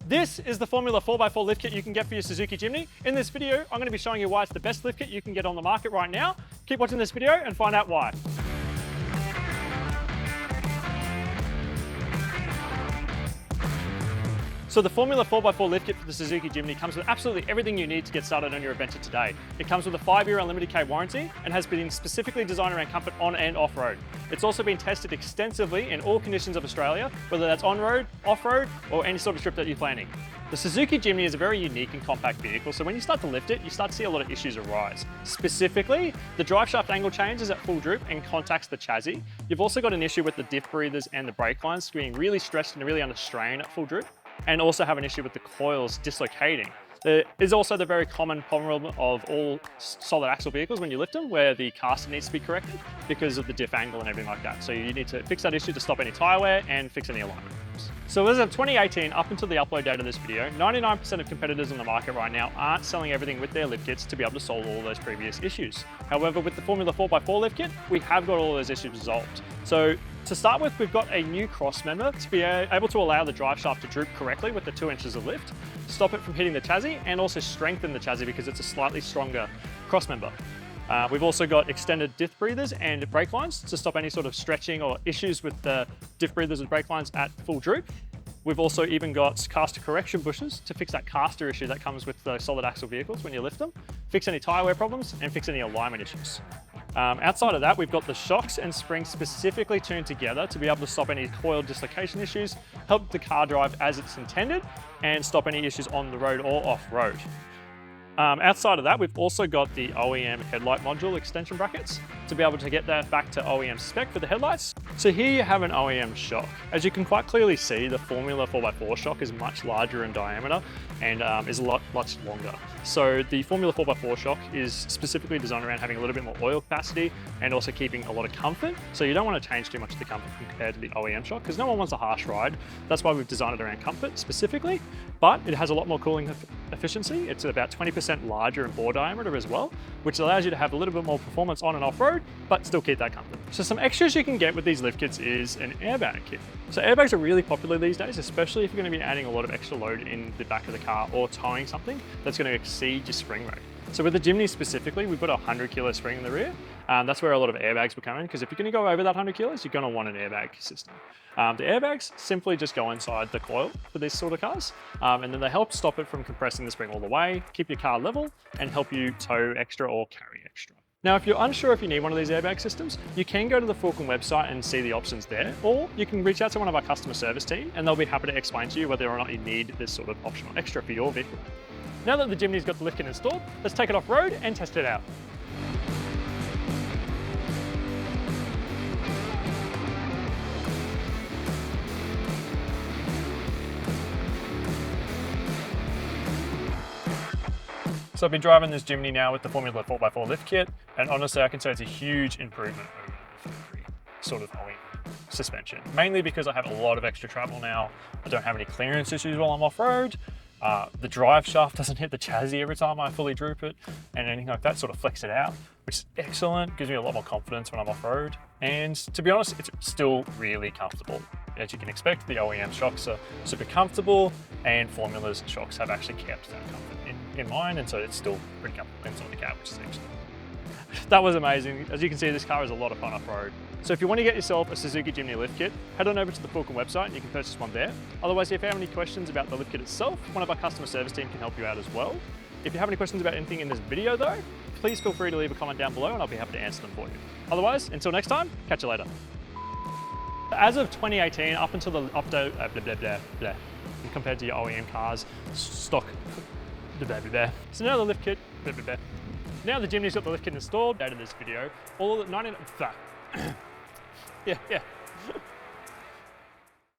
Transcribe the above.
This is the Formula 4x4 lift kit you can get for your Suzuki Jimny. In this video, I'm going to be showing you why it's the best lift kit you can get on the market right now. Keep watching this video and find out why. So the Formula 4x4 lift kit for the Suzuki Jimny comes with absolutely everything you need to get started on your adventure today. It comes with a 5-year unlimited K warranty and has been specifically designed around comfort on and off-road. It's also been tested extensively in all conditions of Australia, whether that's on-road, off-road, or any sort of trip that you're planning. The Suzuki Jimny is a very unique and compact vehicle, so when you start to lift it, you start to see a lot of issues arise. Specifically, the drive shaft angle changes at full droop and contacts the chassis. You've also got an issue with the diff breathers and the brake lines being really stretched and really under strain at full droop, and also have an issue with the coils dislocating. There is also the very common problem of all solid axle vehicles when you lift them, where the caster needs to be corrected because of the diff angle and everything like that. So you need to fix that issue to stop any tyre wear and fix any alignment problems. So as of 2018, up until the upload date of this video, 99% of competitors on the market right now aren't selling everything with their lift kits to be able to solve all those previous issues. However, with the Formula 4x4 lift kit, we have got all those issues resolved. So to start with, we've got a new cross member to be able to allow the drive shaft to droop correctly with the 2 inches of lift, stop it from hitting the chassis, and also strengthen the chassis because it's a slightly stronger cross member. We've also got extended diff breathers and brake lines to stop any sort of stretching or issues with the diff breathers and brake lines at full droop. We've also even got caster correction bushes to fix that caster issue that comes with the solid axle vehicles when you lift them, fix any tyre wear problems, and fix any alignment issues. Outside of that, we've got the shocks and springs specifically tuned together to be able to stop any coil dislocation issues, help the car drive as it's intended, and stop any issues on the road or off-road. Outside of that, we've also got the OEM headlight module extension brackets to be able to get that back to OEM spec for the headlights. So here you have an OEM shock. As you can quite clearly see, the Formula 4x4 shock is much larger in diameter and is much longer. So the Formula 4x4 shock is specifically designed around having a little bit more oil capacity and also keeping a lot of comfort. So you don't want to change too much of the comfort compared to the OEM shock because no one wants a harsh ride. That's why we've designed it around comfort specifically, but it has a lot more cooling efficiency. It's about 20% larger in bore diameter as well, which allows you to have a little bit more performance on and off road, but still keep that comfort. So some extras you can get with these lift kits is an airbag kit. So airbags are really popular these days, especially if you're going to be adding a lot of extra load in the back of the car or towing something that's going to exceed your spring rate. So with the Jimny specifically, we've got a 100 kilo spring in the rear. That's where a lot of airbags will come in, because if you're going to go over that 100 kilos, you're going to want an airbag system. The airbags simply just go inside the coil for these sort of cars, and then they help stop it from compressing the spring all the way, keep your car level, and help you tow extra or carry extra. Now, if you're unsure if you need one of these airbag systems, you can go to the Fulcrum website and see the options there, or you can reach out to one of our customer service team and they'll be happy to explain to you whether or not you need this sort of optional extra for your vehicle. Now that the Jimny's got the lift kit installed, let's take it off road and test it out. So I've been driving this Jimny now with the Formula 4x4 lift kit, and honestly I can say it's a huge improvement over the factory sort of OEM suspension. Mainly because I have a lot of extra travel now. I don't have any clearance issues while I'm off-road. The drive shaft doesn't hit the chassis every time I fully droop it, and anything like that sort of flex it out, which is excellent, gives me a lot more confidence when I'm off-road. And to be honest, it's still really comfortable. As you can expect, the OEM shocks are super comfortable, and Formula's shocks have actually kept that comfort in mind, and so it's still pretty comfortable inside the cab, which is excellent. That was amazing. As you can see, this car is a lot of fun off-road. So if you want to get yourself a Suzuki Jimny lift kit, head on over to the Fulcrum website and you can purchase one there. Otherwise, if you have any questions about the lift kit itself, one of our customer service team can help you out as well. If you have any questions about anything in this video though, please feel free to leave a comment down below and I'll be happy to answer them for you. Otherwise, until next time, catch you later. As of 2018, up until the update, compared to your OEM cars, stock, so now the lift kit, now the Jimny's got the lift kit installed. Out of this video, all of the 99, yeah.